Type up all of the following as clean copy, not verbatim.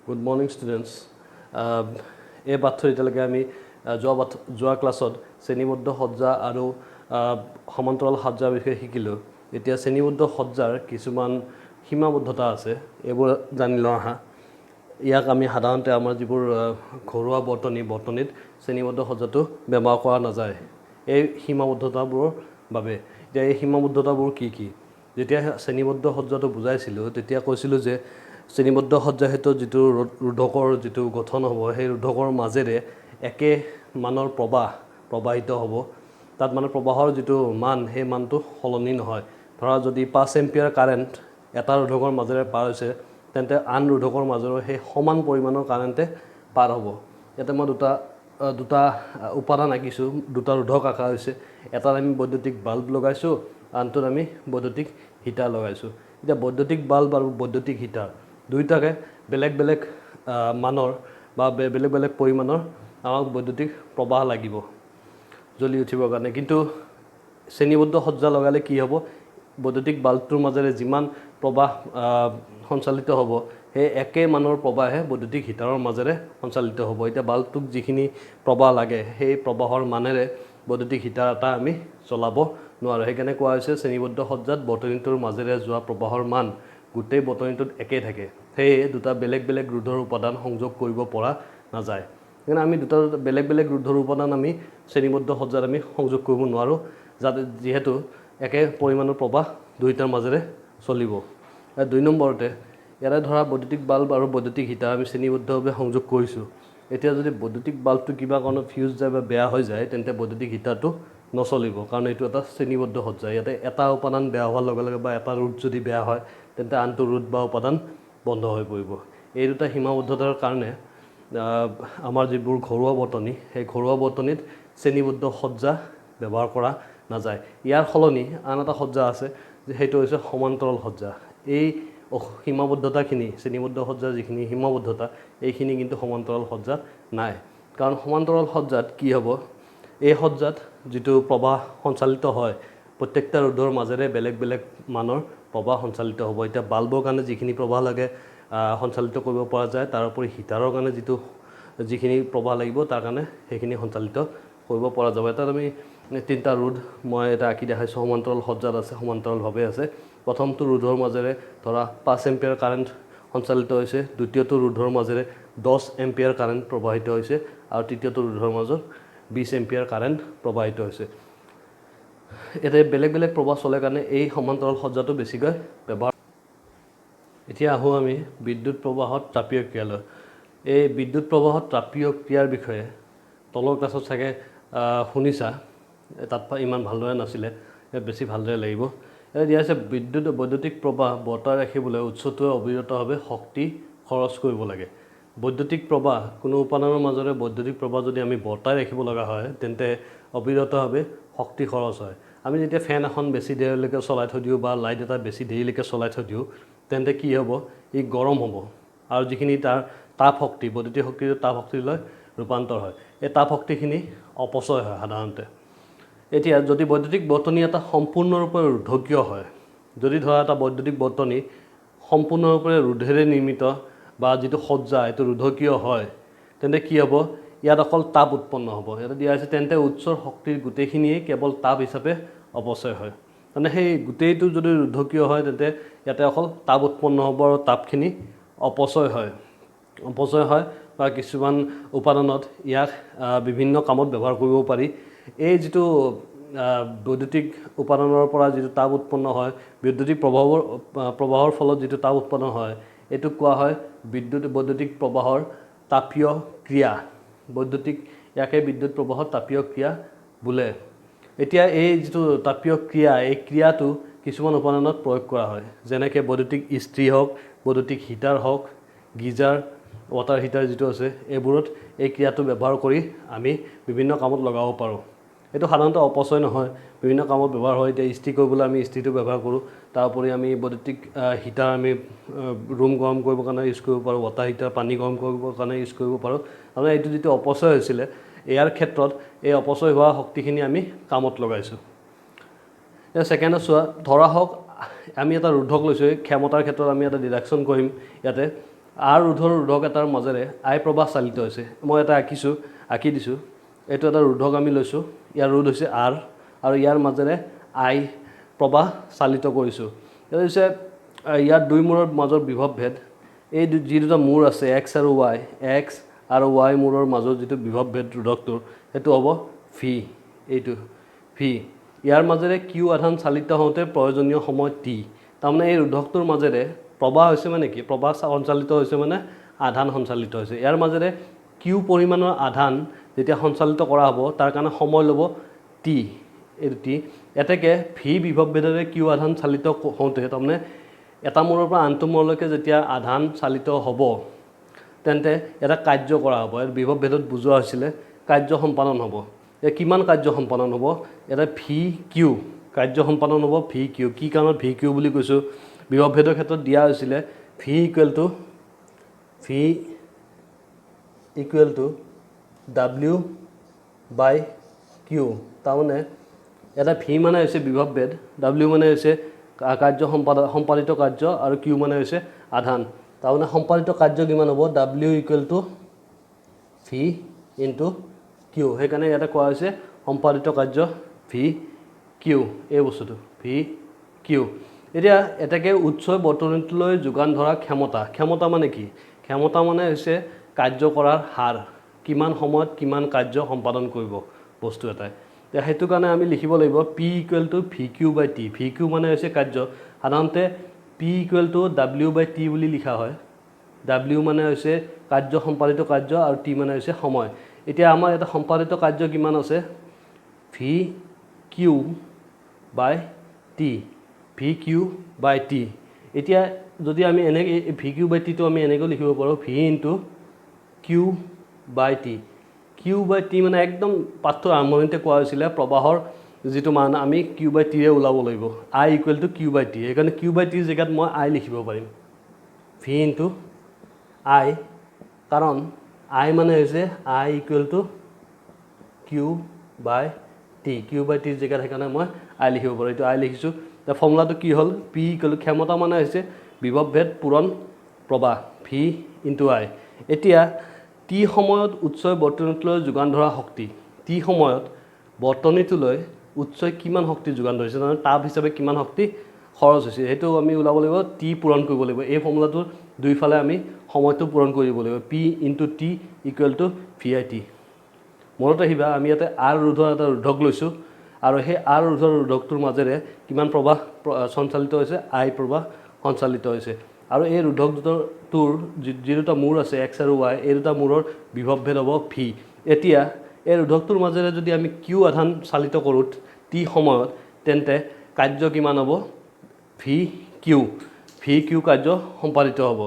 Good morning, students. এই পাঠটো এতিয়ালৈকে আমি যোৱা ক্লাছত শ্ৰেণীবদ্ধ সজ্জা আৰু সমান্তৰাল সজ্জাৰ বিষয়ে শিকিলোঁ। এতিয়া শ্ৰেণীবদ্ধ সজ্জাৰ কিছুমান সীমাবদ্ধতা আছে, এইবোৰ জানি লওঁ আহা। ইয়াক আমি সাধাৰণতে আমাৰ যিবোৰ ঘৰুৱা বৰ্তনীত শ্ৰেণীবদ্ধ সজ্জাটো ব্যৱহাৰ কৰা নাযায় এই সীমাবদ্ধতাবোৰৰ বাবে। এতিয়া এই সীমাবদ্ধতাবোৰ কি কি? যেতিয়া শ্ৰেণীবদ্ধ সজ্জাটো বুজাইছিলোঁ তেতিয়া কৈছিলোঁ যে শ্ৰেণীবদ্ধ সজ্জাৰ ক্ষেত্ৰত যিটো ৰোধকৰ যিটো গঠন হ'ব, সেই ৰোধকৰ মাজেৰে একে মানৰ প্ৰবাহিত হ'ব। তাত মানে প্ৰবাহৰ যিটো মান, সেই মানটো সলনি নহয়। ধৰা যদি 5 এম্পিয়াৰ কাৰেণ্ট এটা ৰোধকৰ মাজেৰে পাৰ হৈছে, তেন্তে আন ৰোধকৰ মাজেৰেও সেই সমান পৰিমাণৰ কাৰেণ্টে পাৰ হ'ব। ইয়াতে মই দুটা উপাদান আঁকিছোঁ, দুটা ৰোধক আঁকা হৈছে। এটাত আমি বৈদ্যুতিক বাল্ব লগাইছোঁ, আনটোত আমি বৈদ্যুতিক হিটাৰ লগাইছোঁ। এতিয়া বৈদ্যুতিক বাল্ব আৰু বৈদ্যুতিক হিটাৰ দুয়োটাকে বেলেগ বেলেগ মানৰ বা বেলেগ বেলেগ পৰিমাণৰ আমাক বৈদ্যুতিক প্ৰবাহ লাগিব জ্বলি উঠিবৰ কাৰণে। কিন্তু শ্ৰেণীবদ্ধ সজ্জা লগালে কি হ'ব, বৈদ্যুতিক বাল্বটোৰ মাজেৰে যিমান প্ৰবাহ সঞ্চালিত হ'ব, সেই একে মানৰ প্ৰবাহে বৈদ্যুতিক হিটাৰৰ মাজেৰে সঞ্চালিত হ'ব। এতিয়া বাল্বটোক যিখিনি প্ৰবাহ লাগে, সেই প্ৰবাহৰ মানেৰে বৈদ্যুতিক হিটাৰ এটা আমি চলাব নোৱাৰোঁ। সেইকাৰণে কোৱা হৈছে শ্ৰেণীবদ্ধ সজ্জাত বৰ্তনীটোৰ মাজেৰে যোৱা প্ৰবাহৰ মান গোটেই বৰ্তনীটোত একেই থাকে। সেয়ে দুটা বেলেগ বেলেগ ৰোধৰ উপাদান সংযোগ কৰিব পৰা নাযায়। সেইকাৰণে আমি দুটা বেলেগ বেলেগ ৰোধৰ উপাদান আমি শ্ৰেণীবদ্ধ সজ্জাত আমি সংযোগ কৰিব নোৱাৰোঁ, যিহেতু একে পৰিমাণৰ প্ৰবাহ দুয়োটাৰ মাজেৰে চলিব। 2 নম্বৰতে ইয়াতে ধৰা বৈদ্যুতিক বাল্ব আৰু বৈদ্যুতিক হিটাৰ আমি শ্ৰেণীবদ্ধভাৱে সংযোগ কৰিছোঁ। এতিয়া যদি বৈদ্যুতিক বাল্বটো কিবা কাৰণত ফিউজ যায় বা বেয়া হৈ যায়, তেন্তে বৈদ্যুতিক হিটাৰটো নচলিব, কাৰণ এইটো এটা শ্ৰেণীবদ্ধ সজ্জা। ইয়াতে এটা উপাদান বেয়া হোৱাৰ লগে লগে বা এটা ৰোধ যদি বেয়া হয়, তেন্তে আনটো ৰোধ বা উপাদান বন্ধ হৈ পৰিব। এই দুটা সীমাবদ্ধতাৰ কাৰণে আমাৰ যিবোৰ ঘৰুৱা বৰ্তনী, সেই ঘৰুৱা বৰ্তনীত শ্ৰেণীবদ্ধ সজ্জা ব্যৱহাৰ কৰা নাযায়। ইয়াৰ সলনি আন এটা সজ্জা আছে, সেইটো হৈছে সমান্তৰাল সজ্জা। এই সীমাবদ্ধতাখিনি, শ্ৰেণীবদ্ধ সজ্জাৰ যিখিনি সীমাবদ্ধতা, এইখিনি কিন্তু সমান্তৰাল সজ্জাত নাই। কাৰণ সমান্তৰাল সজ্জাত কি হ'ব, এই সজ্জাত যিটো প্ৰবাহ সঞ্চালিত হয়, প্ৰত্যেকটা ৰোধৰ মাজেৰে বেলেগ বেলেগ মানৰ প্ৰবাহ সঞ্চালিত হ'ব। এতিয়া বাল্বৰ কাৰণে যিখিনি প্ৰবাহ লাগে সঞ্চালিত কৰিব পৰা যায়, তাৰ উপৰি হিটাৰৰ কাৰণে যিখিনি প্ৰবাহ লাগিব, তাৰ কাৰণে সেইখিনি সঞ্চালিত কৰিব পৰা যাব। এটাত আমি 3টা ৰোধ মই এটা আঁকি দেখাইছোঁ, সমান্তৰাল সজ্জাত আছে, সমান্তৰালভাৱে আছে। প্ৰথমটো ৰোধৰ মাজেৰে ধৰা 5 এম্পিয়াৰ কাৰেণ্ট সঞ্চালিত হৈছে, দ্বিতীয়টো ৰোধৰ মাজেৰে 10 এম্পিয়াৰ কাৰেণ্ট প্ৰবাহিত হৈছে, আৰু তৃতীয়টো ৰোধৰ মাজত 20 এম্পিয়াৰ কাৰেণ্ট প্ৰবাহিত হৈছে। ইয়াতে বেলেগ বেলেগ প্ৰবাহ চলে কাৰণে এই সমান্তৰাল সজ্জাটো বেছিকৈ ব্যৱহাৰ। এতিয়া আহোঁ আমি বিদ্যুৎ প্ৰবাহত তাপীয় ক্ৰিয়ালৈ। এই বিদ্যুৎ প্ৰবাহত তাপীয় ক্ৰিয়াৰ বিষয়ে তলৰ ক্লাছত চাগে শুনিছা, তাত ইমান ভালদৰে নাছিলে, বেছি ভালদৰে লাগিব। ইয়াত দিয়া আছে বৈদ্যুতিক প্ৰবাহ বৰ্তাই ৰাখিবলৈ উৎসটোৱে অবিৰতভাৱে শক্তি খৰচ কৰিব লাগে। বৈদ্যুতিক প্ৰবাহ, কোনো উপাদানৰ মাজেৰে বৈদ্যুতিক প্ৰবাহ যদি আমি বৰ্তাই ৰাখিব লগা হয়, তেন্তে অবিৰতভাৱে শক্তি খৰচ হয়। আমি যেতিয়া ফেন এখন বেছি দেৰিলৈকে চলাই থৈ দিওঁ বা লাইট এটা বেছি দেৰিলৈকে চলাই থৈ দিওঁ, তেন্তে কি হ'ব, ই গৰম হ'ব, আৰু যিখিনি তাৰ তাপ শক্তি, বৈদ্যুতিক শক্তিটো তাপ শক্তিলৈ ৰূপান্তৰ হয়। এই তাপ শক্তিখিনি অপচয় হয় সাধাৰণতে। এতিয়া যদি বৈদ্যুতিক বৰ্তনী এটা সম্পূৰ্ণৰূপে ৰোধকীয় হয়, যদি ধৰা এটা বৈদ্যুতিক বৰ্তনী সম্পূৰ্ণৰূপে ৰোধেৰে নিৰ্মিত বা যিটো সজ্জা এইটো ৰোধকীয় হয়, তেন্তে কি হ'ব, ইয়াত অকল তাপ উৎপন্ন হ'ব। ইয়াতে দিয়া হৈছে তেন্তে উৎসৰ শক্তিৰ গোটেইখিনিয়ে কেৱল তাপ হিচাপে অপচয় হয়। মানে সেই গোটেইটো যদি ৰোধকীয় হয়, তেন্তে ইয়াতে অকল তাপ উৎপন্ন হ'ব আৰু তাপখিনি অপচয় হয় বা কিছুমান উপাদানত ইয়াক বিভিন্ন কামত ব্যৱহাৰ কৰিব পাৰি। এই যিটো বৈদ্যুতিক উপাদানৰ পৰা যিটো তাপ উৎপন্ন হয়, বৈদ্যুতিক প্ৰবাহৰ ফলত যিটো তাপ উৎপন্ন হয়, এইটোক কোৱা হয় বৈদ্যুতিক প্ৰবাহৰ তাপীয় ক্ৰিয়া। ইয়াকে বিদ্যুৎ প্ৰবাহৰ তাপীয় ক্ৰিয়া বোলে। এতিয়া এই যিটো তাপীয় ক্ৰিয়া, এই ক্ৰিয়াটো কিছুমান উপাদানত প্ৰয়োগ কৰা হয়, যেনেকৈ বৈদ্যুতিক ইস্ত্ৰি হওক, বৈদ্যুতিক হিটাৰ হওক, গিজাৰ, ৱাটাৰ হিটাৰ যিটো আছে, এইবোৰত এই ক্ৰিয়াটো ব্যৱহাৰ কৰি আমি বিভিন্ন কামত লগাব পাৰোঁ। এইটো সাধাৰণতে অপচয় নহয়, বিভিন্ন কামত ব্যৱহাৰ হয়। এতিয়া ইস্ত্ৰি কৰিবলৈ আমি ইস্ত্ৰিটো ব্যৱহাৰ কৰোঁ, তাৰ উপৰি আমি বৈদ্যুতিক হিটাৰ আমি ৰুম গৰম কৰিবৰ কাৰণে ইউজ কৰিব পাৰোঁ, ৱাটাৰ হিটাৰ পানী গৰম কৰিবৰ কাৰণে ইউজ কৰিব পাৰোঁ। তাৰমানে এইটো যিটো অপচয় হৈছিলে, ইয়াৰ ক্ষেত্ৰত এই অপচয় হোৱা শক্তিখিনি আমি কামত লগাইছোঁ। এতিয়া ছেকেণ্ডত চোৱা, ধৰা হওক আমি এটা ৰোধক লৈছোঁ, এই ক্ষমতাৰ ক্ষেত্ৰত আমি এটা ডিডাকশ্যন কৰিম। ইয়াতে আৰ ৰোধৰ ৰোধক এটাৰ মাজেৰে আই প্ৰবাহ চালিত হৈছে মই এটা আঁকি দিছোঁ এইটো এটা ৰোধক আমি লৈছোঁ ইয়াৰ ৰোধ হৈছে আৰ আৰু ইয়াৰ মাজেৰে আই প্ৰবাহ চালিত কৰিছোঁ এইটো হৈছে ইয়াৰ দুই মূৰৰ মাজৰ বিভৱ ভেদ এই যি দুটা মূৰ আছে এক্স আৰু ৱাই মূৰৰ মাজৰ যিটো বিভৱ ভেদ ৰোধকটোৰ সেইটো হ'ব ভি এইটো ভি ইয়াৰ মাজেৰে কিউ আধান চালিত হওঁতে প্ৰয়োজনীয় সময় টি তাৰমানে এই ৰোধকটোৰ মাজেৰে প্ৰবাহ হৈছে মানে কি প্ৰবাহ সঞ্চালিত হৈছে মানে আধান সঞ্চালিত হৈছে ইয়াৰ মাজেৰে কিউ পৰিমাণৰ আধান যেতিয়া সঞ্চালিত কৰা হ'ব তাৰ কাৰণে সময় ল'ব টি এইটো টি এতেকে ভি বিভৱ ভেদেৰে কিউ আধান চালিত হওঁতে তাৰমানে এটা মূৰৰ পৰা আনটো মূৰলৈকে যেতিয়া আধান চালিত হ'ব তেন্তে এটা কাৰ্য কৰা হ'ব ইয়াৰ বিভৱ ভেদত বুজোৱা হৈছিলে কাৰ্য সম্পাদন হ'ব কিমান কাৰ্য সম্পাদন হ'ব এটা ভি কিউ কাৰ্য সম্পাদন হ'ব ভি কিউ কি কাৰণত ভি কিউ বুলি কৈছোঁ বিভৱ ভেদৰ ক্ষেত্ৰত দিয়া হৈছিলে V equal to W by Q তাৰমানে এটা ভি মানে হৈছে বিভৱ ভেদ ডাব্লিউ মানে হৈছে কাৰ্য সম্পাদিত কাৰ্য আৰু কিউ মানে হৈছে আধান তাৰমানে সম্পাদিত কাৰ্য কিমান হ'ব W equal to V into Q সেইকাৰণে ইয়াতে কোৱা হৈছে সম্পাদিত কাৰ্য ভি কিউ এই বস্তুটো ভি কিউ এতিয়া এটাকে উৎসৰ বৰ্তনীটোলৈ যোগান ধৰা ক্ষমতা মানে কি ক্ষমতা মানে হৈছে কাৰ্য কৰাৰ হাৰ কিমান সময়ত কিমান কাৰ্য সম্পাদন কৰিব বস্তু এটাই সেইটো কাৰণে আমি লিখিব লাগিব P equal to V Q by T V Q মানে হৈছে কাৰ্য সাধাৰণতে P equal to W by T বুলি লিখা হয় ডাব্লিউ মানে হৈছে কাৰ্য সম্পাদিত কাৰ্য আৰু টি মানে হৈছে সময় এতিয়া আমাৰ এটা সম্পাদিত কাৰ্য কিমান আছে V Q by T V Q by T এতিয়া যদি আমি এনেকৈ ভি কিউ বাই টিটো আমি এনেকৈ লিখিব পাৰোঁ V into Q by T Q by T মানে একদম পাঠটোৰ আৰম্ভণিতে কোৱা হৈছিলে প্ৰবাহৰ যিটো মান আমি কিউ বাই টিৰে ওলাব লাগিব I equal to Q by T সেইকাৰণে কিউ বাই টিৰ জেগাত মই আই লিখিব পাৰিম ভি ইনটু আই কাৰণ আই মানে হৈছে I equal to Q by T Q by টিৰ জেগাত সেইকাৰণে মই আই লিখিব পাৰোঁ এইটো আই লিখিছোঁ এতিয়া ফৰ্মুলাটো কি হ'ল পি ইকুৱেল টু ক্ষমতা মানে হৈছে বিভৱ ভেদ পূৰণ প্ৰবাহ ভি ইনটু আই এতিয়া টি সময়ত উৎসই বৰ্তনীটোলৈ যোগান ধৰা শক্তি টি সময়ত বৰ্তনীটোলৈ উৎসই কিমান শক্তি যোগান ধৰিছে তাৰমানে তাপ হিচাপে কিমান শক্তি খৰচ হৈছে সেইটো আমি ওলাব লাগিব টি পূৰণ কৰিব লাগিব এই ফৰ্মুলাটোৰ দুইফালে আমি সময়টো পূৰণ কৰিব লাগিব P into T equal to V I T মনত ৰাখিবা আমি ইয়াতে আৰ ৰোধৰ এটা ৰোধক লৈছোঁ আৰু সেই আৰ ৰোধৰ ৰোধকটোৰ মাজেৰে কিমান প্ৰবাহ সঞ্চালিত হৈছে আই প্ৰবাহ সঞ্চালিত হৈছে আৰু এই ৰোধক দুটাৰ যি দুটা মূৰ আছে এক্স আৰু ৱাই এই দুটা মূৰৰ বিভৱ ভেদ হ'ব ভি এতিয়া এই ৰোধকটোৰ মাজেৰে যদি আমি কিউ আধান চালিত কৰোঁ টি সময়ত তেন্তে কাৰ্য কিমান হ'ব ভি কিউ কাৰ্য সম্পাদিত হ'ব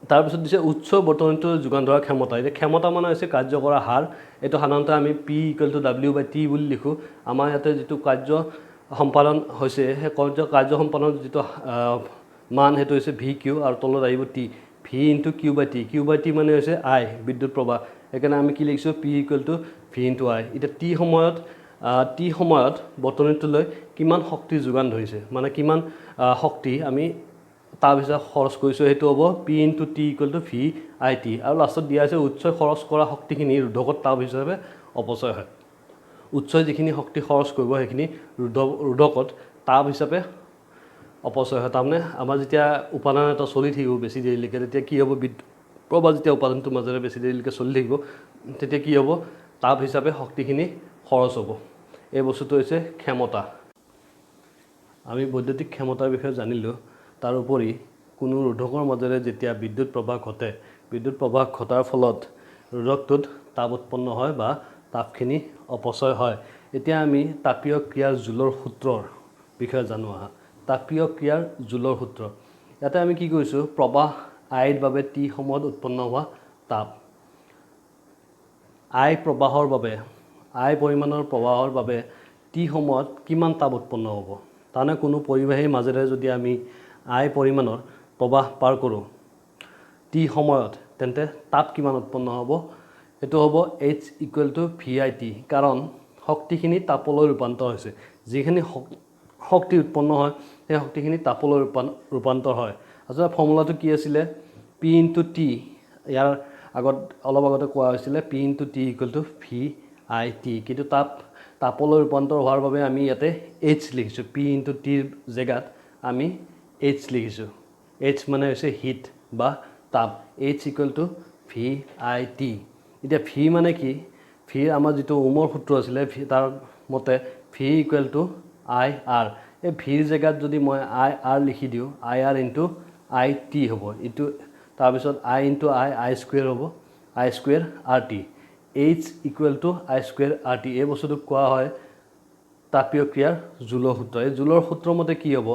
তাৰপিছত দিছে উৎস বৰ্তনীটো যোগান ধৰা ক্ষমতা এতিয়া ক্ষমতা মানে হৈছে কাৰ্য কৰা হাৰ এইটো সাধাৰণতে আমি P equal to W by T বুলি লিখোঁ আমাৰ ইয়াতে যিটো কাৰ্য সম্পাদন হৈছে সেই কাৰ্য সম্পাদনৰ যিটো মান সেইটো হৈছে ভি কিউ আৰু তলত আহিব T V into Q by T মানে হৈছে আই বিদ্যুৎ প্ৰবাহ সেইকাৰণে আমি কি লিখিছোঁ P equal to V into I এতিয়া টি সময়ত বৰ্তনীটোলৈ কিমান শক্তি যোগান ধৰিছে মানে কিমান শক্তি আমি তাপ হিচাপে খৰচ কৰিছোঁ সেইটো হ'ব P into T equal to V I T আৰু লাষ্টত দিয়া আছে উৎসই খৰচ কৰা শক্তিখিনি ৰোধকত তাপ হিচাপে অপচয় হয় উৎসই যিখিনি শক্তি খৰচ কৰিব সেইখিনি ৰোধকত তাপ হিচাপে অপচয় হয় তাৰমানে আমাৰ যেতিয়া উপাদান এটা চলি থাকিব বেছি দেৰিলৈকে তেতিয়া কি হ'ব বিদ্যুৎ প্ৰবাহ যেতিয়া উপাদানটোৰ মাজেৰে বেছি দেৰিলৈকে চলি থাকিব তেতিয়া কি হ'ব তাপ হিচাপে শক্তিখিনি খৰচ হ'ব এই বস্তুটো হৈছে ক্ষমতা আমি বৈদ্যুতিক ক্ষমতাৰ বিষয়ে জানিলোঁ তাৰোপৰি কোনো ৰোধকৰ মাজেৰে যেতিয়া বিদ্যুৎ প্ৰবাহ ঘটে বিদ্যুৎ প্ৰবাহ ঘটাৰ ফলত ৰোধকটোত তাপ উৎপন্ন হয় বা তাপখিনি অপচয় হয় এতিয়া আমি তাপীয় ক্ৰিয়াৰ জুলৰ সূত্ৰৰ বিষয়ে জানো আহা তাপীয় ক্ৰিয়াৰ জুলৰ সূত্ৰ ইয়াতে আমি কি কৰিছোঁ প্ৰবাহ আইৰ বাবে টি সময়ত উৎপন্ন হোৱা তাপ আই পৰিমাণৰ প্ৰবাহৰ বাবে টি সময়ত কিমান তাপ উৎপন্ন হ'ব তাৰমানে কোনো পৰিবাহীৰ মাজেৰে যদি আমি আই পৰিমাণৰ প্ৰবাহ পাৰ কৰোঁ টি সময়ত তেন্তে তাপ কিমান উৎপন্ন হ'ব এইটো হ'ব H equal to V I T কাৰণ শক্তিখিনি তাপলৈ ৰূপান্তৰ হৈছে যিখিনি শক্তি উৎপন্ন হয় সেই শক্তিখিনি তাপলৈ ৰূপান্তৰ হয় আচলতে ফৰ্মুলাটো কি আছিলে পি ইনটু টি ইয়াৰ আগত অলপ আগতে কোৱা হৈছিলে P into T equal to V I T কিন্তু তাপলৈ ৰূপান্তৰ হোৱাৰ বাবে আমি ইয়াতে এইচ লিখিছোঁ পি ইনটু টিৰ জেগাত আমি এইচ লিখিছোঁ এইচ মানে হৈছে হিট বা তাপ H equal to V I T এতিয়া ভি মানে কি ভিৰ আমাৰ যিটো ওমৰ সূত্ৰ আছিলে তাৰ মতে V equal to I R এই ভিৰ জেগাত যদি মই আই আৰ লিখি দিওঁ I R into I T হ'ব এইটো তাৰপিছত আই ইনটু আই স্কুৱেৰ হ'ব I square R T H equal to I square R T এই বস্তুটোক কোৱা হয় তাপীয় ক্ৰিয়াৰ জুলৰ সূত্ৰ এই জুলৰ সূত্ৰ মতে কি হ'ব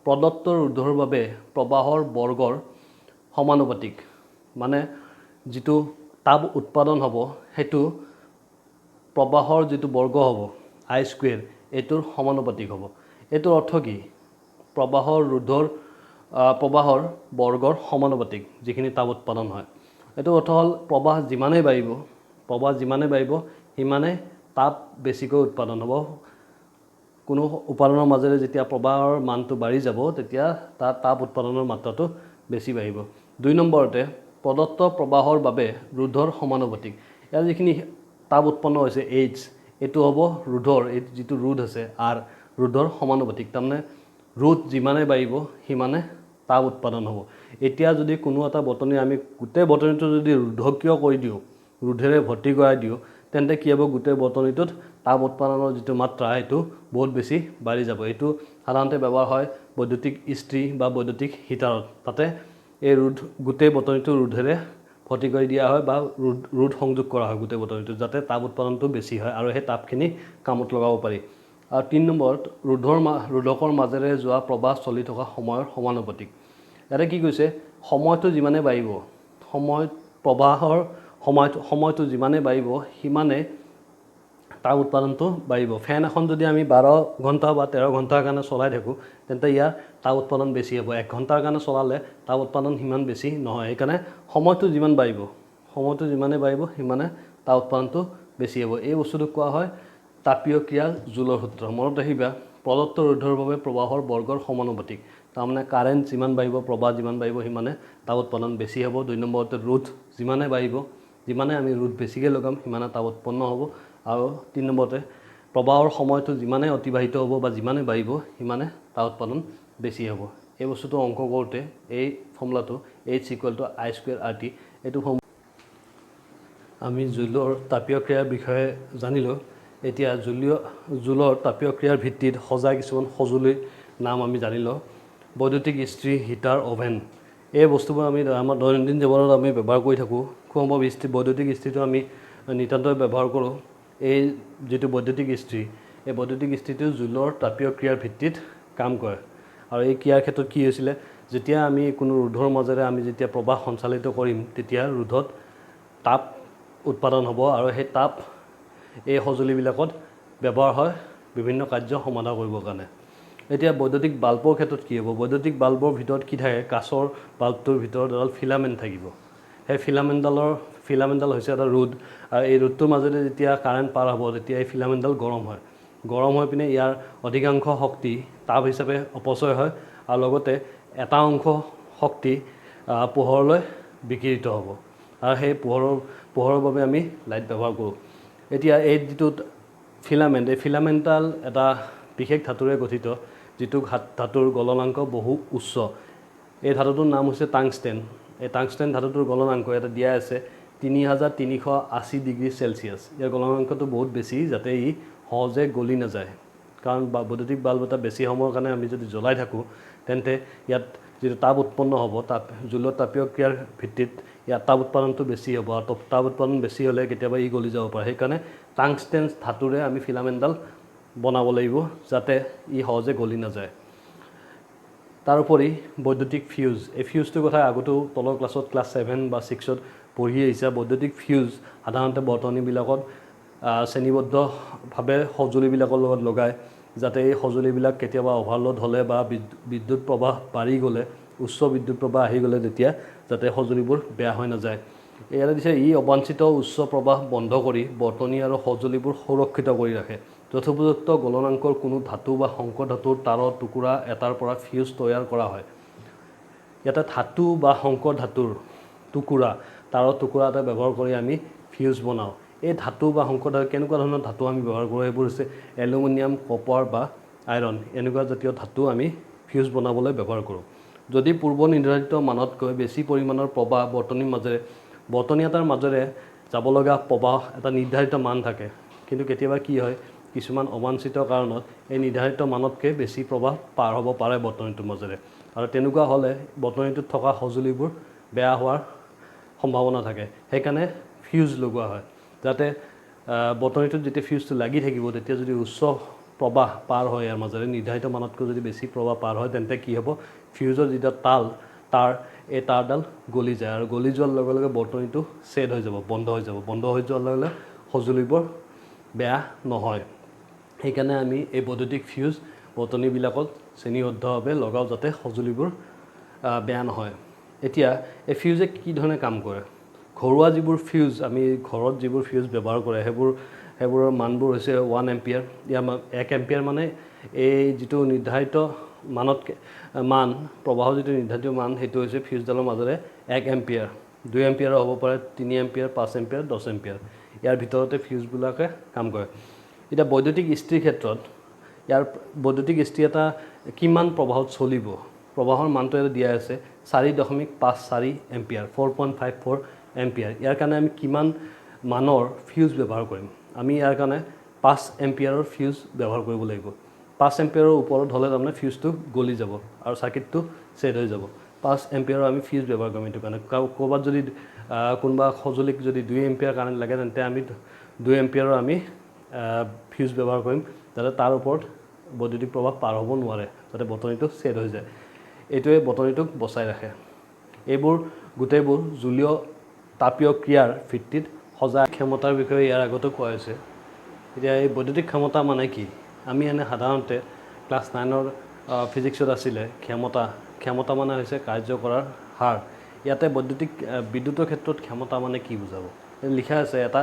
প্ৰদত্ত ৰোধৰ বাবে প্ৰবাহৰ বৰ্গৰ সমানুপাতিক মানে যিটো তাপ উৎপাদন হ'ব সেইটো প্ৰবাহৰ যিটো বৰ্গ হ'ব আই স্কুৱেৰ এইটোৰ সমানুপাতিক হ'ব এইটোৰ অৰ্থ কি প্ৰবাহৰ বৰ্গৰ সমানুপাতিক যিখিনি তাপ উৎপাদন হয় এইটো অৰ্থ হ'ল প্ৰবাহ যিমানেই বাঢ়িব সিমানে তাপ বেছিকৈ উৎপাদন হ'ব কোনো উপাদানৰ মাজেৰে যেতিয়া প্ৰবাহৰ মানটো বাঢ়ি যাব তেতিয়া তাৰ তাপ উৎপাদনৰ মাত্ৰাটো বেছি বাঢ়িব 2 নম্বৰতে প্ৰদত্ত প্ৰবাহৰ বাবে ৰোধৰ সমানুপাতিক ইয়াৰ যিখিনি তাপ উৎপন্ন হৈছে এইচ এইটো হ'ব ৰোধৰ এই যিটো ৰোধ আছে আৰ ৰোধৰ সমানুপাতিক তাৰমানে ৰোধ যিমানে বাঢ়িব সিমানে তাপ উৎপাদন হ'ব এতিয়া যদি কোনো এটা বটনি আমি গোটেই বটনিটো যদি ৰোধকীয় কৰি দিওঁ ৰোধেৰে ভৰ্তি কৰাই দিওঁ তেন্তে কি হ'ব গোটেই বটনিটোত তাপ উৎপাদনৰ যিটো মাত্ৰা সেইটো বহুত বেছি বাঢ়ি যাব এইটো সাধাৰণতে ব্যৱহাৰ হয় বৈদ্যুতিক ইস্ত্ৰি বা বৈদ্যুতিক হিটাৰত তাতে এই গোটেই বটনিটো ৰোধেৰে ভৰ্তি কৰি দিয়া হয় বা ৰোধ সংযোগ কৰা হয় গোটেই বটনিটো যাতে তাপ উৎপাদনটো বেছি হয় আৰু সেই তাপখিনি কামত লগাব পাৰি আৰু 3 নম্বৰত ৰোধকৰ মাজেৰে যোৱা প্ৰবাহ চলি থকা সময়ৰ সমানুপাতিক ইয়াতে কি কৈছে সময়টো যিমানে বাঢ়িব প্ৰবাহৰ সময়টো যিমানে বাঢ়িব সিমানে তাপ উৎপাদনটো বাঢ়িব ফেন এখন যদি আমি 12 ঘণ্টা বা 13 ঘণ্টাৰ কাৰণে চলাই থাকোঁ তেন্তে ইয়াৰ তাপ উৎপাদন বেছি হ'ব 1 ঘণ্টাৰ কাৰণে চলালে তাপ উৎপাদন সিমান বেছি নহয় সেইকাৰণে সময়টো যিমানে বাঢ়িব সিমানে তাপ উৎপাদনটো বেছি হ'ব এই বস্তুটো কোৱা হয় তাপীয় ক্ৰিয়াৰ জুলৰ সূত্ৰ মনত ৰাখিবা প্ৰদত্ত ৰোধৰ বাবে প্ৰবাহৰ বৰ্গৰ সমানুপাতিক তাৰমানে কাৰেণ্ট যিমান বাঢ়িব প্ৰবাহ যিমান বাঢ়িব সিমানে তাপ উৎপাদন বেছি হ'ব 2 নম্বৰতে ৰোধ যিমানে বাঢ়িব যিমানে আমি ৰোধ বেছিকৈ লগাম সিমানে তাপ উৎপন্ন হ'ব আৰু 3 নম্বৰতে প্ৰবাহৰ সময়টো যিমানে অতিবাহিত হ'ব বা যিমানে বাঢ়িব সিমানে তাপ উৎপাদন বেছি হ'ব এই বস্তুটো অংক কৰোঁতে এই ফৰ্মুলাটো H equal to I square R T এইটো আমি জুলৰ তাপীয় ক্ৰিয়াৰ বিষয়ে জানিলোঁ এতিয়া জুলৰ তাপীয় ক্ৰিয়াৰ ভিত্তিত সজা কিছুমান সঁজুলিৰ নাম আমি জানি লওঁ বৈদ্যুতিক ইস্ত্ৰি হিটাৰ অভেন এই বস্তুবোৰ আমি আমাৰ দৈনন্দিন জীৱনত আমি ব্যৱহাৰ কৰি থাকোঁ খুব সম্ভৱ বৈদ্যুতিক ইস্ত্ৰিটো আমি নিতান্তই ব্যৱহাৰ কৰোঁ এই যিটো বৈদ্যুতিক ইস্ত্ৰি এই বৈদ্যুতিক ইস্ত্ৰিটো জুলৰ তাপীয় ক্ৰিয়াৰ ভিত্তিত কাম কৰে আৰু এই ক্ৰিয়াৰ ক্ষেত্ৰত কি হৈছিলে যেতিয়া আমি কোনো ৰোধৰ মাজেৰে আমি যেতিয়া প্ৰবাহ সঞ্চালিত কৰিম তেতিয়া ৰোধত তাপ উৎপাদন হ'ব আৰু সেই তাপ এই সঁজুলিবিলাকত ব্যৱহাৰ হয় বিভিন্ন কাৰ্য সমাধা কৰিবৰ কাৰণে এতিয়া বৈদ্যুতিক বাল্বৰ ক্ষেত্ৰত কি হ'ব বৈদ্যুতিক বাল্বৰ ভিতৰত কি থাকে কাঁচৰ বাল্বটোৰ ভিতৰত এডাল ফিলামেণ্ট থাকিব সেই ফিলামেণ্টডাল হৈছে এটা ৰোধ আৰু এই ৰোধটোৰ মাজেৰে যেতিয়া কাৰেণ্ট পাৰ হ'ব তেতিয়া এই ফিলামেণ্টডাল গৰম হৈ পিনে ইয়াৰ অধিকাংশ শক্তি তাপ হিচাপে অপচয় হয় আৰু লগতে এটা অংশ শক্তি পোহৰলৈ বিকিৰিত হ'ব আৰু সেই পোহৰৰ বাবে আমি লাইট ব্যৱহাৰ কৰোঁ এতিয়া এই যিটো ফিলামেণ্টডাল এটা বিশেষ ধাতুৰে গঠিত যিটো ধাতুৰ গলনাংক বহু উচ্চ এই ধাতুটোৰ নাম হৈছে টাংষ্টেন এই টাংষ্টেন ধাতুটোৰ গলনাংক এটা দিয়া আছে 3380 ডিগ্ৰী চেলচিয়াছ ইয়াৰ গলনাংকটো বহুত বেছি যাতে ই সহজে গলি নাযায় কাৰণ বৈদ্যুতিক বাল্ব এটা বেছি সময়ৰ কাৰণে আমি যদি জ্বলাই থাকোঁ তেন্তে ইয়াত যিটো তাপ উৎপন্ন হ'ব জুলৰ তাপীয় ক্ৰিয়াৰ ভিত্তিত ইয়াত তাপ উৎপাদনটো বেছি হ'ব আৰু তাপ উৎপাদন বেছি হ'লে কেতিয়াবা ই গলি যাব পাৰে সেইকাৰণে টাংষ্টেন ধাতুৰে আমি ফিলামেণ্টডাল বনাব লাগিব যাতে ই সহজে গলি নাযায় তাৰোপৰি বৈদ্যুতিক ফিউজ এই ফিউজটোৰ কথা আগতেও তলৰ ক্লাছত ক্লাছ 7 বা 6ত পঢ়ি আহিছে বৈদ্যুতিক ফিউজ সাধাৰণতে বৰ্তনীবিলাকত শ্ৰেণীবদ্ধভাৱে সঁজুলিবিলাকৰ লগত লগায় যাতে এই সঁজুলিবিলাক কেতিয়াবা অভাৰলোড হ'লে বা বিদ্যুৎ প্ৰবাহ বাঢ়ি গ'লে উচ্চ বিদ্যুৎ প্ৰবাহ আহি গ'লে তেতিয়া যাতে সঁজুলিবোৰ বেয়া হৈ নাযায় ইয়াতে দিছে ই অবাঞ্ছিত উচ্চ প্ৰবাহ বন্ধ কৰি বৰ্তনী আৰু সঁজুলিবোৰ সুৰক্ষিত কৰি ৰাখে যথোপযুক্ত গলনাংকৰ কোনো ধাতু বা সংকৰ ধাতুৰ তাৰৰ টুকুৰা এটাৰ পৰা ফিউজ তৈয়াৰ কৰা হয় ইয়াতে ধাতু বা সংকৰ ধাতুৰ টুকুৰা তাৰৰ টুকুৰা এটা ব্যৱহাৰ কৰি আমি ফিউজ বনাওঁ এই ধাতু বা সংকৰ ধাতু কেনেকুৱা ধৰণৰ ধাতু আমি ব্যৱহাৰ কৰোঁ এইবোৰ হৈছে এলুমিনিয়াম কপাৰ বা আইৰণ এনেকুৱা জাতীয় ধাতু আমি ফিউজ বনাবলৈ ব্যৱহাৰ কৰোঁ যদি পূৰ্ব নিৰ্ধাৰিত মানতকৈ বেছি পৰিমাণৰ প্ৰবাহ বৰ্তনীৰ মাজেৰে বৰ্তনী এটাৰ মাজেৰে যাব লগা প্ৰবাহ এটা নিৰ্ধাৰিত মান থাকে কিন্তু কেতিয়াবা কি হয় কিছুমান অবাঞ্ছিত কাৰণত এই নিৰ্ধাৰিত মানতকৈ বেছি প্ৰবাহ পাৰ হ'ব পাৰে বৰ্তনীটোৰ মাজেৰে আৰু তেনেকুৱা হ'লে বৰ্তনীটোত থকা সঁজুলিবোৰ বেয়া হোৱাৰ সম্ভাৱনা থাকে সেইকাৰণে ফিউজ লগোৱা হয় যাতে বৰ্তনীটোত যেতিয়া ফিউজটো লাগি থাকিব তেতিয়া যদি উচ্চ প্ৰবাহ পাৰ হয় ইয়াৰ মাজেৰে নিৰ্ধাৰিত মানতকৈ যদি বেছি প্ৰবাহ পাৰ হয় তেন্তে কি হ'ব ফিউজৰ যিটো এই তাঁৰডাল গলি যায় আৰু গলি যোৱাৰ লগে লগে বৰ্তনীটো ছেদ হৈ যাব বন্ধ হৈ যোৱাৰ লগে লগে সঁজুলিবোৰ বেয়া নহয় সেইকাৰণে আমি এই বৈদ্যুতিক ফিউজ বৰ্তনীবিলাকত শ্ৰেণীবদ্ধভাৱে লগাওঁ যাতে সঁজুলিবোৰ বেয়া নহয় এতিয়া এই ফিউজে কি ধৰণে কাম কৰে ঘৰুৱা যিবোৰ ফিউজ আমি ঘৰত যিবোৰ ফিউজ ব্যৱহাৰ কৰে সেইবোৰৰ মানবোৰ হৈছে 1 এম্পিয়াৰ ইয়াৰ 1 এম্পিয়াৰ মানে এই যিটো নিৰ্ধাৰিত মান প্ৰবাহৰ যিটো নিৰ্ধাৰিত মান সেইটো হৈছে ফিউজডালৰ মাজেৰে 1 এম্পিয়াৰ 2 এম্পিয়াৰো হ'ব পাৰে 3 এম্পিয়াৰ 5 এম্পিয়াৰ 10 এম্পিয়াৰ ইয়াৰ ভিতৰতে ফিউজবিলাকে কাম কৰে এতিয়া বৈদ্যুতিক ইস্ত্ৰিৰ ক্ষেত্ৰত ইয়াৰ বৈদ্যুতিক ইস্ত্ৰি এটা কিমান প্ৰবাহত চলিব প্ৰবাহৰ মানটো এটা দিয়া আছে 4.54 এম্পিয়াৰ 4.54 এম্পিয়াৰ ইয়াৰ কাৰণে আমি কিমান মানৰ ফিউজ ব্যৱহাৰ কৰিম আমি ইয়াৰ কাৰণে 5 এম্পিয়াৰৰ ফিউজ ব্যৱহাৰ কৰিব লাগিব 5 এম্পিয়াৰৰ ওপৰত হ'লে তাৰমানে ফিউজটো গলি যাব আৰু চাৰ্কিটটো ছেদ হৈ যাব 5 এম্পিয়াৰৰ আমি ফিউজ ব্যৱহাৰ কৰিম এইটো কাৰণে ক'ৰবাত যদি কোনোবা সঁজুলিক যদি 2 এম্পিয়াৰ কাৰেণ্ট লাগে তেন্তে আমি 2 এম্পিয়াৰৰ আমি ফিউজ ব্যৱহাৰ কৰিম যাতে তাৰ ওপৰত বৈদ্যুতিক প্ৰবাহ পাৰ হ'ব নোৱাৰে যাতে বৰ্তনীটো ছেদ হৈ যায় এইটোৱে বৰ্তনীটোক বচাই ৰাখে এইবোৰ গোটেইবোৰ জুলীয় তাপীয় ক্ৰিয়াৰ ভিত্তিত সজাগ ক্ষমতাৰ বিষয়ে ইয়াৰ আগতে কোৱা হৈছে এতিয়া এই বৈদ্যুতিক ক্ষমতা মানে কি আমি এনে সাধাৰণতে ক্লাছ 9ৰ ফিজিক্সত আছিলে ক্ষমতা মানে হৈছে কাৰ্য কৰাৰ হাৰ ইয়াতে বিদ্যুতৰ ক্ষেত্ৰত ক্ষমতা মানে কি বুজাব লিখা আছে এটা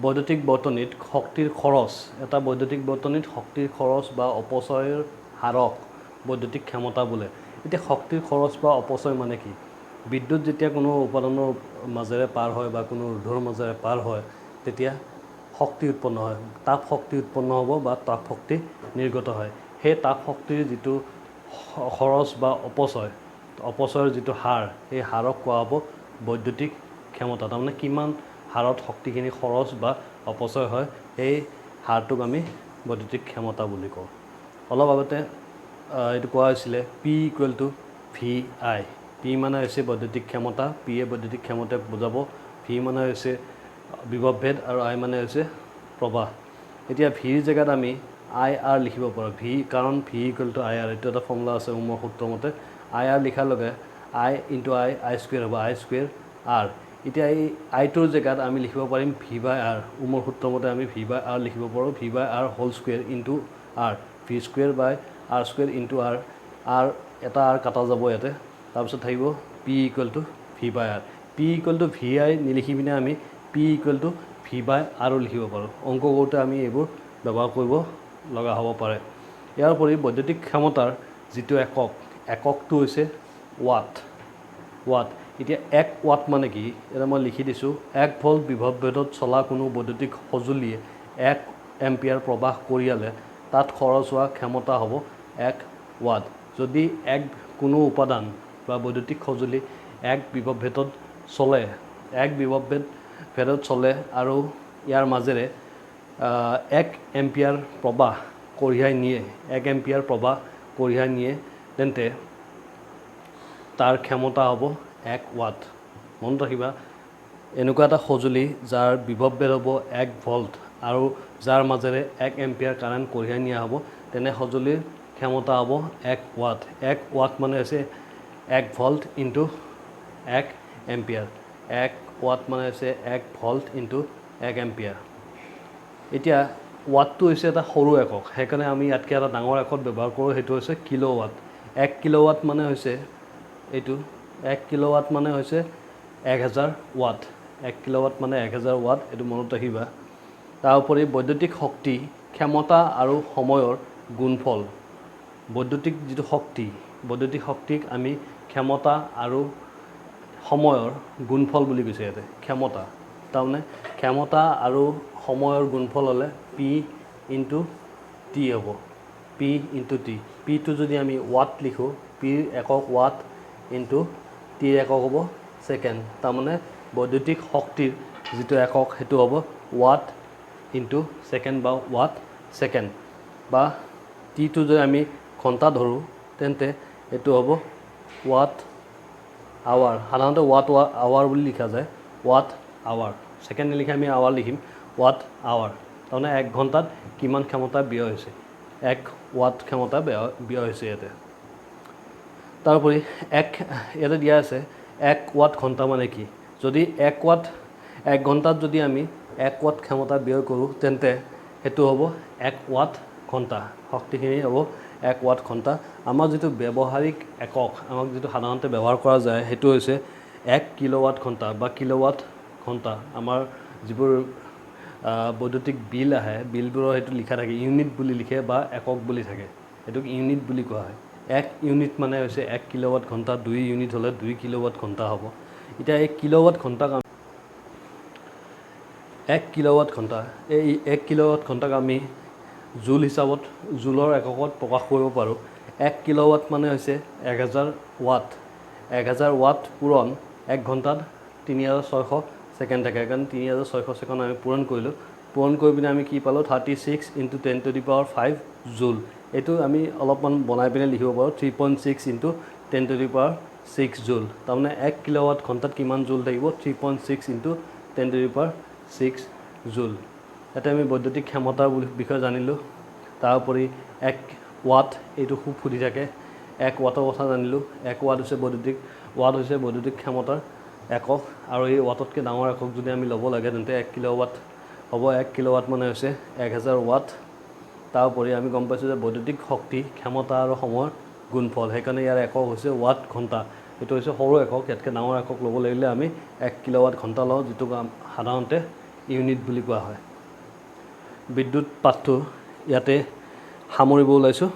বৈদ্যুতিক বৰ্তনীত শক্তিৰ খৰচ বা অপচয়ৰ হাৰক বৈদ্যুতিক ক্ষমতা বোলে এতিয়া শক্তিৰ খৰচ বা অপচয় মানে কি বিদ্যুৎ যেতিয়া কোনো উপাদানৰ মাজেৰে পাৰ হয় বা কোনো ৰোধৰ মাজেৰে পাৰ হয় তেতিয়া শক্তি উৎপন্ন হয় তাপ শক্তি উৎপন্ন হ'ব বা তাপ শক্তি নিৰ্গত হয় সেই তাপ শক্তিৰ যিটো খৰচ বা অপচয়ৰ যিটো হাৰ সেই হাৰক কোৱা হ'ব বৈদ্যুতিক ক্ষমতা তাৰমানে কিমান হাৰত শক্তিখিনি খৰচ বা অপচয় হয় সেই হাৰটোক আমি বৈদ্যুতিক ক্ষমতা বুলি কওঁ অলপ আগতে এইটো কোৱা হৈছিলে P=VI P মানে হৈছে বৈদ্যুতিক ক্ষমতা P এ বৈদ্যুতিক ক্ষমতা বুজাব V মানে হৈছে বিভৱভেদ আৰু I মানে হৈছে প্ৰবাহ এতিয়া ভিৰ জেগাত আমি IR লিখিব পাৰোঁ কাৰণ V=IR এইটো এটা ফৰ্মুলা আছে ওমৰ সূত্ৰ মতে IR লিখাৰ লগে I স্কুৱেৰ হ'ব I²R এতিয়া এই আইটোৰ জেগাত আমি লিখিব পাৰিম V/R ওমৰ সূত্ৰ মতে আমি V/R লিখিব পাৰোঁ V/R whole square into R V²/R² into R এটা R কাটা যাব ইয়াতে তাৰপিছত থাকিব P=V/R P=VI নিলিখি পিনে আমি P=V/R লিখিব পাৰোঁ অংক কৰোঁতে আমি এইবোৰ ব্যৱহাৰ কৰিব লগা হ'ব পাৰে ইয়াৰ উপৰি বৈদ্যুতিক ক্ষমতাৰ যিটো এককটো হৈছে ৱাট এতিয়া 1 ৱাট মানে কি এটা মই লিখি দিছোঁ 1 ভোল্ট বিভৱভেদত চলা কোনো বৈদ্যুতিক সঁজুলিয়ে 1 এম্পিয়াৰ প্ৰবাহ কঢ়িয়ালে তাত খৰচ হোৱা ক্ষমতা হ'ব 1 ৱাট যদি কোনো উপাদান বা বৈদ্যুতিক সঁজুলি 1 বিভৱভেদত চলে আৰু ইয়াৰ মাজেৰে 1 এম্পিয়াৰ প্ৰবাহ কঢ়িয়াই নিয়ে তেন্তে তাৰ ক্ষমতা হ'ব 1 ৱাট মনত ৰাখিবা এনেকুৱা এটা সঁজুলি যাৰ বিভৱভেদ হ'ব 1 ভোল্ট আৰু যাৰ মাজেৰে 1 এম্পিয়াৰ কাৰেণ্ট কঢ়িয়াই নিয়া হ'ব তেনে সঁজুলিৰ ক্ষমতা হ'ব 1 ৱাট 1 ৱাট মানে হৈছে 1 ভোল্ট ইনটু 1 এম্পিয়াৰ 1 ৱাট মানে হৈছে 1 ভোল্ট ইনটু 1 এম্পিয়াৰ এতিয়া ৱাটটো হৈছে এটা সৰু একক সেইকাৰণে আমি ইয়াতকৈ এটা ডাঙৰ একক ব্যৱহাৰ কৰোঁ সেইটো হৈছে কিলোৱাট 1 কিলোৱাট মানে হৈছে এইটো 1 কিলোৱাট মানে হৈছে 1000 ৱাট 1 কিলোৱাট মানে 1000 ৱাট এইটো মনত ৰাখিবা তাৰ উপৰি বৈদ্যুতিক শক্তি ক্ষমতা আৰু সময়ৰ গুণফল বৈদ্যুতিক শক্তিক আমি ক্ষমতা আৰু সময়ৰ গুণফল বুলি কৈছে ইয়াতে ক্ষমতা তাৰমানে ক্ষমতা আৰু সময়ৰ গুণফল হ'লে পি ইনটু টি হ'ব পি ইনটু টি পিটো যদি আমি ৱাট লিখোঁ পিৰ একক ৱাট ইনটু টিৰ একক হ'ব ছেকেণ্ড তাৰমানে বৈদ্যুতিক শক্তিৰ যিটো একক সেইটো হ'ব ৱাট ইনটু ছেকেণ্ড বা ৱাট ছেকেণ্ড বা টিটো যদি আমি ঘণ্টা ধৰোঁ তেন্তে এইটো হ'ব ৱাট আৱাৰ সাধাৰণতে ৱাট আৱাৰ বুলি লিখা যায় ৱাট আৱাৰ ছেকেণ্ড নিলিখে আমি আৱাৰ লিখিম ৱাট আৱাৰ তাৰমানে 1 ঘণ্টাত কিমান ক্ষমতা ব্যয় হৈছে 1 ৱাট ক্ষমতা ব্যয় হৈছে ইয়াতে তাৰোপৰি ইয়াতে দিয়া আছে 1 ৱাট ঘণ্টা মানে কি যদি 1 ৱাট 1 ঘণ্টাত যদি আমি 1 ৱাট ক্ষমতা ব্যয় কৰোঁ তেন্তে সেইটো হ'ব 1 ৱাট ঘণ্টা শক্তিখিনি হ'ব 1 ৱাট ঘণ্টা আমাৰ যিটো ব্যৱহাৰিক একক আমাক যিটো সাধাৰণতে ব্যৱহাৰ কৰা যায় সেইটো হৈছে 1 কিলোৱাট ঘণ্টা বা কিলোৱাট ঘণ্টা আমাৰ যিবোৰ বৈদ্যুতিক বিল আহে বিলবোৰৰ সেইটো লিখা থাকে ইউনিট বুলি লিখে বা একক বুলি থাকে এইটোক ইউনিট বুলি কোৱা হয় 1 ইউনিট মানে হৈছে 1 কিলোৱাট ঘণ্টা 2 ইউনিট হ'লে 2 কিলোৱাট ঘণ্টা হ'ব এতিয়া এই কিলোৱাট ঘণ্টাক 1 কিলোৱাট ঘণ্টা এই 1 কিলোৱাট ঘণ্টাক আমি জুল হিচাপত জুলৰ এককত প্ৰকাশ কৰিব পাৰোঁ 1 কিলোৱাট মানে হৈছে 1000 ৱাট 1000 ৱাট পূৰণ 1 ঘণ্টাত 3600 ছেকেণ্ড থাকে কাৰণ 3600 ছেকেণ্ড আমি পূৰণ কৰিলোঁ পূৰণ কৰি পিনে আমি কি পালোঁ 36 ইনটু 10⁵ জুল এইটো আমি অলপমান বনাই পিনে লিখিব পাৰোঁ 3.6 ইনটু 10⁶ জুল তাৰমানে 1 কিলোৱাট ঘণ্টাত কিমান জুল থাকিব 3.6 ইনটু 10⁶ জুল ইয়াতে আমি বৈদ্যুতিক ক্ষমতাৰ বিষয়ে জানিলোঁ তাৰোপৰি 1 ৱাট এইটো খুব সুধি থাকে 1 ৱাটৰ কথা জানিলোঁ 1 ৱাট হৈছে বৈদ্যুতিক ক্ষমতাৰ একক আৰু এই ৱাটতকৈ ডাঙৰ একক যদি আমি ল'ব লাগে তেন্তে 1 কিলোৱাট হ'ব 1 কিলোৱাট মানে হৈছে 1000 ৱাট তাৰোপৰি আমি গম পাইছোঁ যে বৈদ্যুতিক শক্তি ক্ষমতা আৰু সময়ৰ গুণফল সেইকাৰণে ইয়াৰ একক হৈছে ৱাট ঘণ্টা এইটো হৈছে সৰু একক ইয়াতকৈ ডাঙৰ একক ল'ব লাগিলে আমি 1 কিলোৱাট ঘণ্টা লওঁ যিটোক সাধাৰণতে ইউনিট বুলি কোৱা হয় বিদ্যুৎ পাঠটো ইয়াতে সামৰিব ওলাইছোঁ